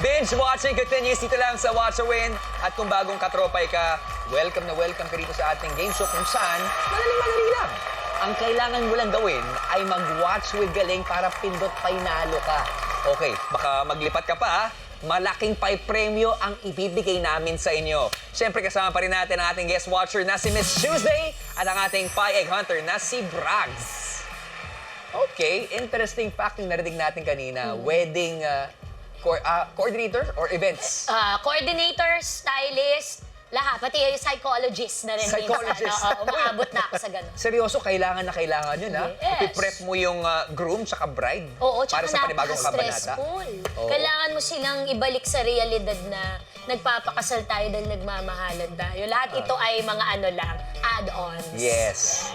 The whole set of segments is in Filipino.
Binge watching continues dito lang sa Watch a Win. At kung bagong katropay ka, welcome na welcome ka dito sa ating game show kung saan madali lang. Ang kailangan mo lang gawin ay mag-watch with galing para pindot panalo ka. Okay, baka maglipat ka pa ha. Malaking premyo ang ibibigay namin sa inyo. Siyempre kasama pa rin natin ang ating guest watcher na si Miss Tuesday at ang ating pie egg hunter na si Braggs. Okay, interesting fact yung narinig natin kanina. Wedding coordinator or events? Coordinator, stylist, lahat. Pati yung psychologist na rin. Psychologist. Umaabot na ako sa ganun. Seryoso, kailangan yun, ha? Yes. Ipiprep mo yung groom tsaka bride Oo, para tsaka sa panibagong kabanata. napaka-stressful. Oo. Kailangan mo silang ibalik sa realidad na nagpapakasal tayo dahil nagmamahalan tayo. Lahat ito ay mga add-ons. Yes.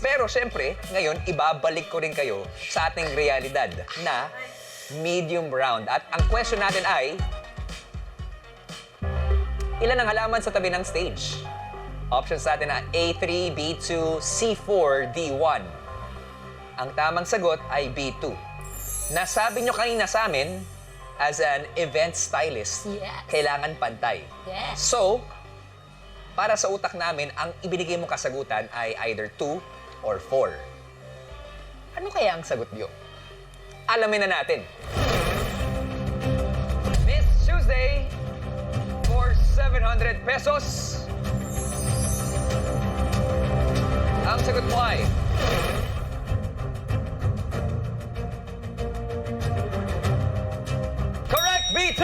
Pero siyempre, ngayon, ibabalik ko rin kayo sa ating realidad na medium round. At ang question natin ay, ilan ang halaman sa tabi ng stage? Options natin na A3, B2, C4, D1. Ang tamang sagot ay B2. Nasabi nyo kanina sa amin, as an event stylist, Yes. kailangan pantay. Yes. So, para sa utak namin, ang ibinigay mong kasagutan ay either 2 or 4. Ano kaya ang sagot nyo? Alamin na natin. Miss Tuesday, for 700 pesos. Ang sagot mo ay... Correct, B2!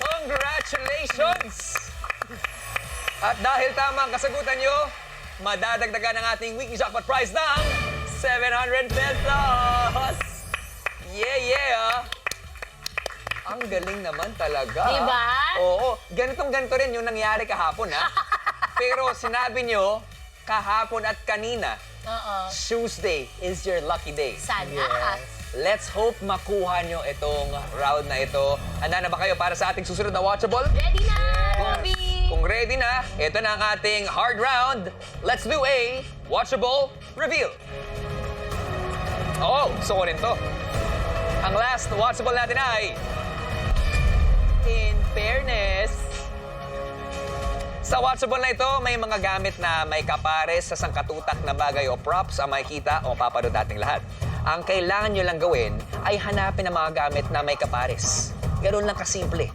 Congratulations! At dahil tama ang kasagutan nyo, madadagdagan ang ating weekly jackpot prize ng 700 pesos! Yeah! Ang galing naman talaga. Diba? Oo. Ganito rin yung nangyari kahapon, ha? Pero sinabi nyo, kahapon at kanina, Tuesday is your lucky day. Sana. Let's hope makuha nyo itong round na ito. Handa na ba kayo para sa ating susunod na Watchable? Ready na, Bobby! Kung ready na, ito na ang ating hard round. Let's do a Watchable reveal. Oh, gusto ko rin to. Ang last Watchable natin ay... In fairness, sa Watchable na ito, may mga gamit na may kapares sa sangkatutak na bagay o props ang makikita o mapapanood nating lahat. Ang kailangan nyo lang gawin ay hanapin ang mga gamit na may kapares. Ganun lang kasimple.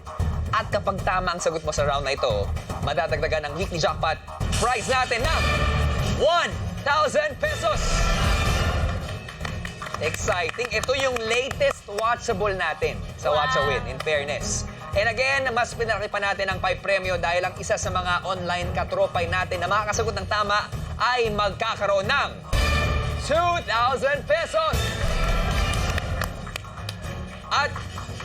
At kapag tama ang sagot mo sa round na ito, madadagdagan ang weekly jackpot prize natin ng 1,000 pesos! Exciting. Ito yung latest Watchable natin sa Watch a Win, in fairness. And again, mas pinalaki pa natin ang premyo dahil ang isa sa mga online katropay natin na makakasagot ng tama ay magkakaroon ng 2,000 pesos! At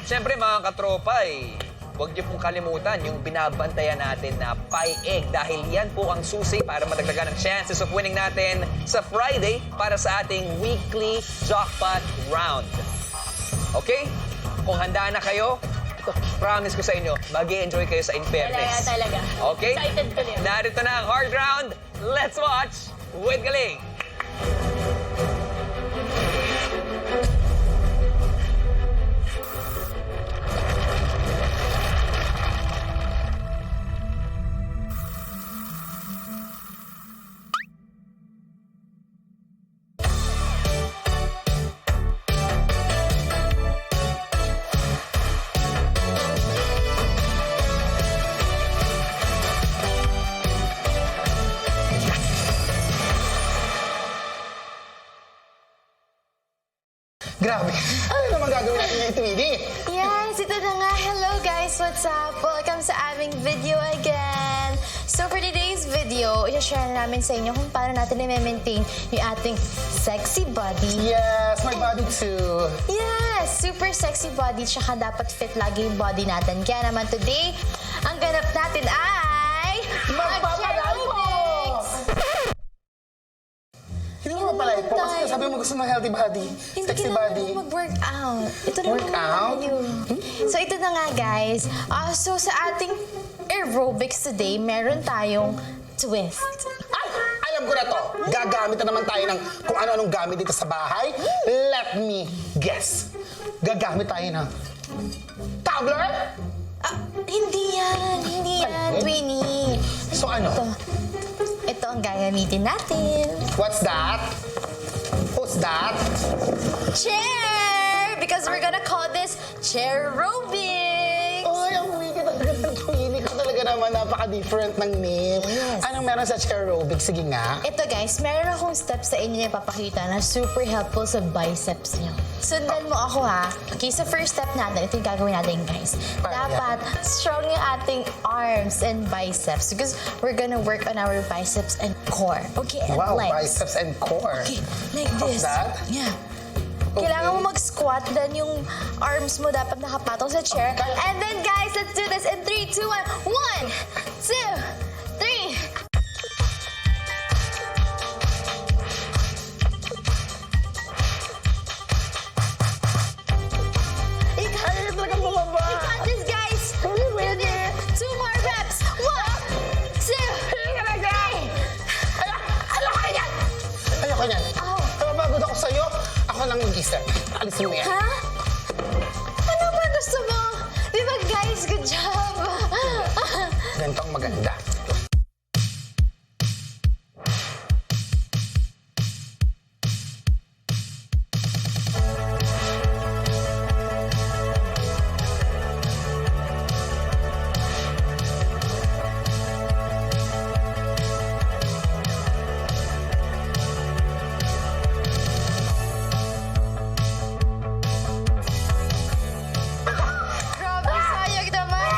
syempre mga katropay, huwag niyo pong kalimutan yung binabantayan natin na pie egg dahil yan po ang susi para madagdagan ang chances of winning natin sa Friday para sa ating weekly jackpot round. Okay? Kung handa na kayo, promise ko sa inyo, mag-i-enjoy kayo sa In Fairness. Talaga. Okay? Excited ko rin. Narito na ang hard round. Let's watch with galing. Grabe. Ano naman gagawin natin ngayon, Tweety? Yes, ito na nga. Hello guys, what's up? Welcome sa aming video again. So for today's video, i-share namin sa inyo kung paano natin i-maintain yung ating sexy body. Yes, my body too. Yes, super sexy body, tsaka dapat fit lagi yung body natin. Kaya naman today, ang ganap natin ay... Magpapalay po! Hindi mo mapalay po kasi sabi mo gusto ng healthy body, sexy body. Hindi mag-workout. Ito na Workout? So ito na nga guys. So sa ating aerobics today, meron tayong twist. Ay! Alam ko na to. Gagamit na naman tayo ng kung ano-anong gamit dito sa bahay. Let me guess. gagamit tayo ng tumbler? Hindi yan, Twinnie. So ano? Ito ang gagamitin natin. What's that? Who's that? Chair! Because we're gonna call this chair aerobics. Ay, ang wiki talaga ng Twinnie ko talaga naman. Napaka-different ng name. Yes. Anong meron sa chair aerobics? Sige nga. Ito guys, meron akong steps sa inyo na ipapakita na super helpful sa biceps nyo. Sundan mo ako ha. Okay, sa first step natin, ito yung gagawin natin guys. Dapat strong yung ating arms and biceps because we're gonna work on our biceps and core. Okay, and Wow, legs. biceps and core. Okay, like How's this. that? Yeah. Kailangan mo mag-squat, then yung arms mo dapat nakapatong sa chair. And then guys, let's do this in 3, 2, 1. 1, 2, 3. Ay, talagang bumaba. You got this, guys! You did it! 2 more reps! 1, 2, 3! Ayoko niyan. Ow. Napapagod ako sa'yo. Ako lang mag-isa. Alisin mo yan. Ha? Ano ba gusto mo? Di ba, guys? Good job! Ganito ang maganda. Grabe, sayang naman!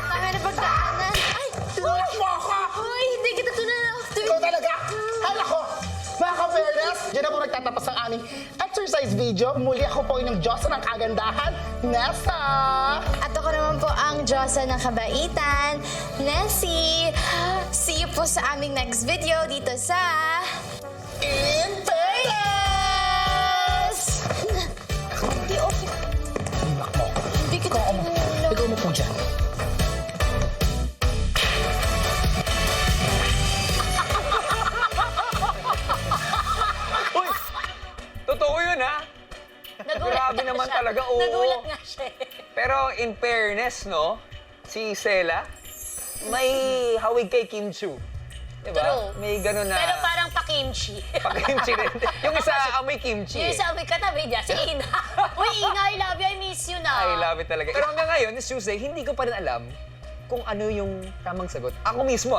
Kami na pagdaanan. Ay! Tinulak mo ako! Hoy, hindi kita tunal. Ikaw talaga! Hala ko! Mga ka-fairness, dyan na po nagtatapos ang aming exercise video. Muli ako po inyong Diyosa ng kagandahan, Nessa! At ako naman po ang Diyosa ng kabaitan, Nessie. See you po sa aming next video dito sa... In fairness! Hindi okay. Tulak mo. Hindi kita tunal. Ikaw mo po dyan. Uy! Totoo yun, ha? Grabe nga naman siya. talaga, oo. Nagulat nga siya. Pero in fairness, no? Si Sela, may hawig kay Kim Chu. Diba? True. May gano'n na... Pero parang pa-kimchi. Pa-kimchi rin. Yung isa, amoy kimchi. Yung eh. sabi katabi niya, si Ina. Uy, Ina, I love you, I miss you na. I love it talaga. Pero hanggang ngayon, this Tuesday, hindi ko pa rin alam kung ano yung tamang sagot. Ako mismo,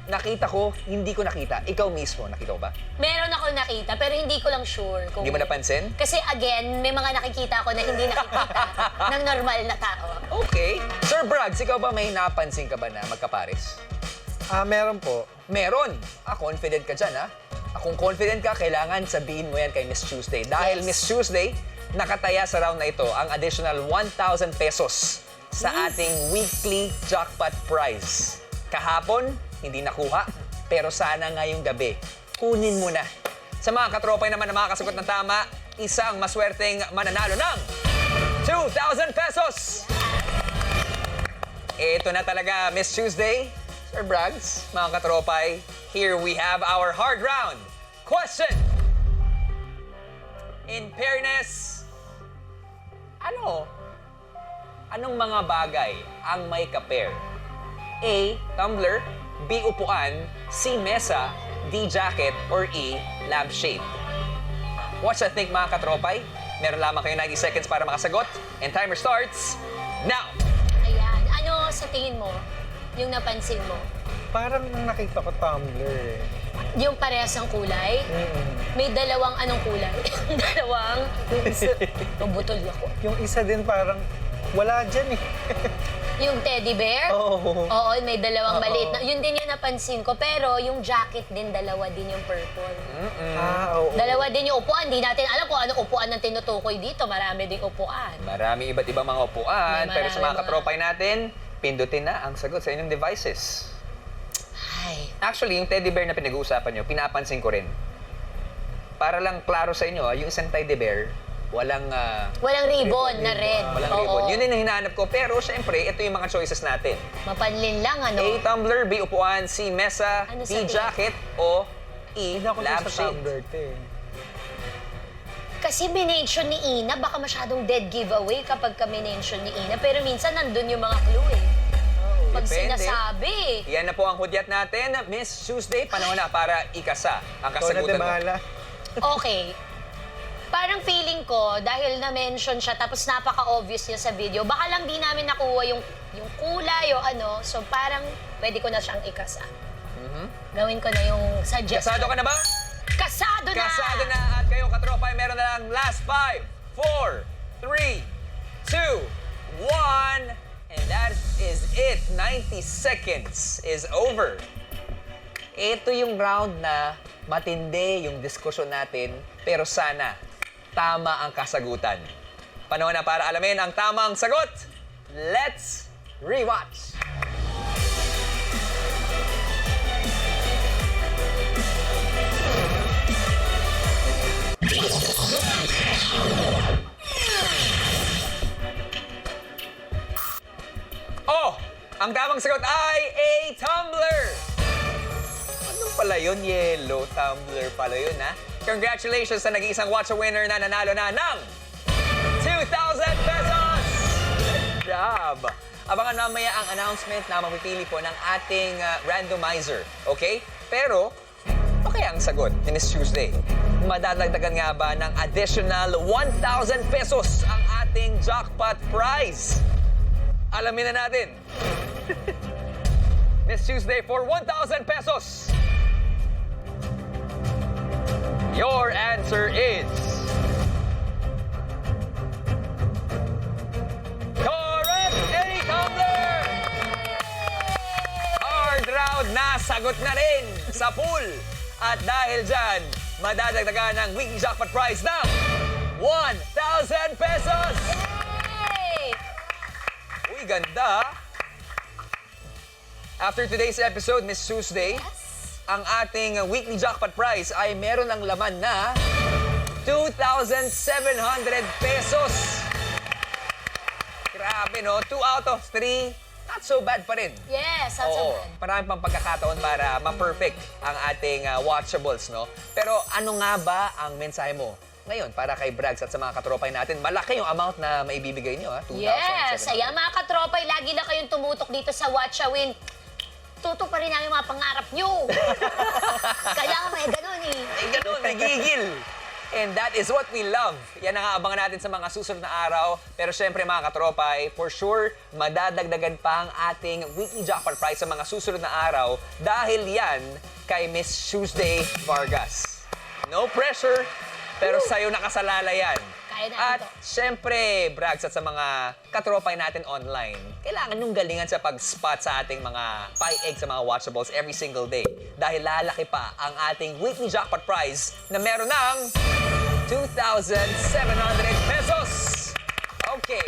nakita ko, hindi ko nakita. Ikaw mismo, nakita ko ba? Meron ako nakita, pero hindi ko lang sure kung... Hindi mo napansin? Kasi again, may mga nakikita ako na hindi nakikita ng normal na tao. Okay. Sir Braggs, ikaw ba may napansin ka ba na magkapares? Meron po. Meron. Confident ka dyan, ha? Kung confident ka, kailangan sabihin mo yan kay Miss Tuesday. Dahil Yes. Miss Tuesday, nakataya sa round na ito ang additional 1,000 pesos sa ating weekly jackpot prize. Kahapon, hindi nakuha, pero sana ngayong gabi, kunin mo na. Sa mga katropay naman na makakasagot ng tama, isang maswerteng mananalo ng 2,000 pesos! Ito na talaga, Miss Tuesday. Sir Braggs, mga katropay, here we have our hard round. Question! In fairness, anong mga bagay ang may ka-pair? A. Tumbler, B. Upuan, C. Mesa, D. Jacket, or E. Lampshade? Watch and think, mga katropay. Meron lamang kayo 90 seconds para makasagot. And timer starts now! Ayan. Ano sa tingin mo, yung napansin mo? Parang nakita ko tumbler eh. Yung parehas ng kulay? May dalawang anong kulay? Dalawang... Mabutol ako. Yung isa din parang wala dyan eh. Yung teddy bear? Oo. Oo, may dalawang Oo. maliit. Yun din yung napansin ko. Pero yung jacket din, dalawa din yung purple. Oo. Dalawa din yung upuan. Di natin alam kung anong upuan ang tinutukoy dito. Marami ding upuan. Marami iba't ibang mga upuan, May pero sa mga marami katropay natin, pindutin na ang sagot sa inyong devices. Ay. Actually, yung teddy bear na pinag-uusapan nyo, pinapansin ko rin. Para lang klaro sa inyo, yung isang teddy bear, walang Walang ribbon na red. walang Oo. ribbon. Yun din ang hinahanap ko. Pero syempre, ito yung mga choices natin. Mapanlin lang, ano? A. Tumbler, B. Upuan, C. Mesa, Ano D. sabihin? Jacket, o E. Hindi ako dun sa Lampshade. tumbler te. Kasi minention ni Ina, baka masyadong dead giveaway kapag ka minention ni Ina. Pero minsan nandun yung mga clue eh. Pag Depende. sinasabi. Yan na po ang hudyat natin. Miss Tuesday, panahon na para ikasa ang Ikaw na, kasagutan mo. Demala. Okay. Parang feeling ko, dahil na-mention siya, tapos napaka-obvious niya sa video, baka lang di namin nakuha yung kulay o ano. So parang pwede ko na siyang ikasa. Gawin ko na yung suggestion. Kasado ka na ba? Kasado na! Kasado na at kayo katropa ay meron na lang last 5, 4, 3, 2, 1. And that is it. 90 seconds is over. Ito yung round na matindi yung diskusyon natin, pero sana tama ang kasagutan. Panahon na para alamin ang tamang sagot. Let's rewatch. Oh! Ang tamang sagot ay a tumbler! Anong pala yun? Yellow tumbler pala yun, ha? Congratulations sa nag-iisang Watch a Winner na nanalo na ng 2,000 pesos! Good job! Abangan mamaya ang announcement na mamipili po ng ating randomizer, okay? Pero, ano kaya ang sagot ni Miss Tuesday? Madadagdagan nga ba ng additional 1,000 pesos ang ating jackpot prize? Alamin na natin. Miss Tuesday for 1,000 pesos. Your answer is... correct! A tumbler! Hard round na sagot na rin sa pool. At dahil dyan, madadagdagan ng weekly jackpot prize ng 1,000 pesos! Yay! Uy, ganda. After today's episode, Miss Tuesday, ang ating weekly jackpot prize ay meron ng laman na 2,700 pesos. Grabe, no? 2 out of 3, not so bad pa rin. Yes, that's so Oo, bad. marami pang pagkakataon para ma-perfect ang ating watchables, no? Pero ano nga ba ang mensahe mo ngayon para kay Brags at sa mga katropay natin? Malaki yung amount na maibibigay niyo, ha? 2,700. Yes! Ayan mga katropay, lagi na kayong tumutok dito sa Watch a Win. Tutok pa rin namin mga pangarap nyo. Kailangan may ganun eh. May ganun, may gigil. And that is what we love. Yan ang aabangan natin sa mga susunod na araw. Pero syempre mga katropay, for sure, madadagdagan pa ang ating weekly jackpot prize sa mga susunod na araw dahil yan kay Miss Tuesday Vargas. No pressure, pero sa'yo nakasalala yan. Kaya natin At to. syempre, Brags, at sa mga katropay natin online, kailangan nung galingan sa pag-spot sa ating mga pie egg sa mga watchables every single day. Dahil lalaki pa ang ating weekly jackpot prize na meron ng 2,700 pesos! Okay.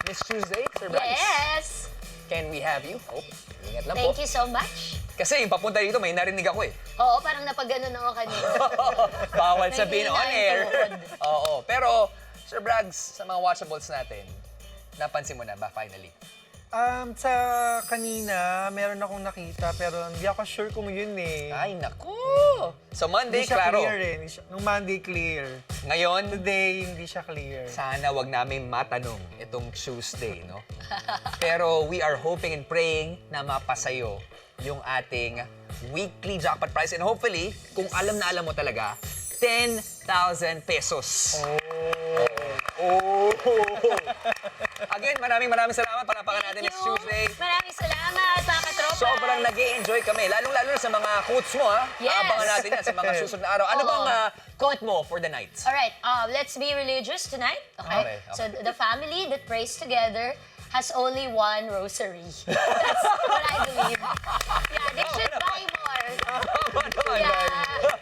Miss Tuesday, Sir Brags, Yes! can we have you? Oh, ingat lang Thank po. you so much. Kasi yung papunta dito, may narinig ako eh. Oo, parang napagano ako kanina. Bawal sabihin Nahihina on yung air. tuhod. Oo. Pero, Sir Brags, sa mga watchables natin, napansin mo na ba finally? Sa kanina, meron akong nakita pero hindi ako sure kung yun eh. Ay, naku! So, Monday, Hindi siya klaro. clear eh. Nung Monday, clear. Ngayon, Today, hindi siya clear. sana wag namin matanong itong Tuesday, no? Pero we are hoping and praying na mapasayo yung ating weekly jackpot prize. And hopefully, kung alam na alam mo talaga, 10,000 pesos. Oh! Again, maraming salamat. Palapakan natin Thank Miss you. Tuesday. Maraming salamat mga katropay. Sobrang nag-i-enjoy kami, lalong-lalo na sa mga quotes mo, ha? Yes. Aabangan natin yan sa mga susunod na araw. Ano Oo. bang quote mo for the night? Alright, let's be religious tonight, okay? Okay. So the family that prays together has only one rosary. That's what I believe. Yeah, they should buy more. Tama naman. Yeah.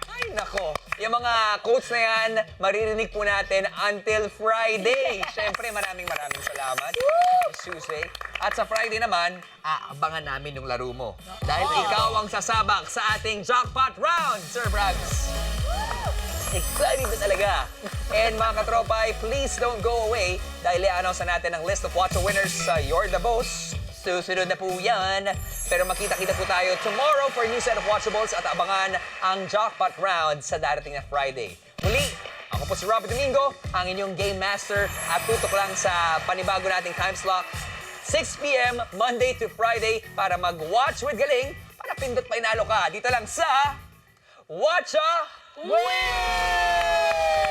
Ay, nako. Yung mga quotes na yan, maririnig po natin until Friday. Siyempre, maraming salamat. Miss Tuesday. At sa Friday naman, aabangan namin yung laro mo. Dahil ikaw ang sasabak sa ating jackpot round, Sir Brags. Excited na talaga. And mga katropay, please don't go away dahil i-announce na natin ang list of Watch a Winners sa You're the Boss. Susunod na po yan. Pero makita-kita po tayo tomorrow for a new set of watchables at abangan ang jackpot round sa darating na Friday. Muli, Ako po si Robert Domingo, ang inyong Game Master at tutok lang sa panibago nating time slot 6 p.m. Monday to Friday para mag-watch with galing para pindot pa inalo ka. Dito lang sa Watcha Win!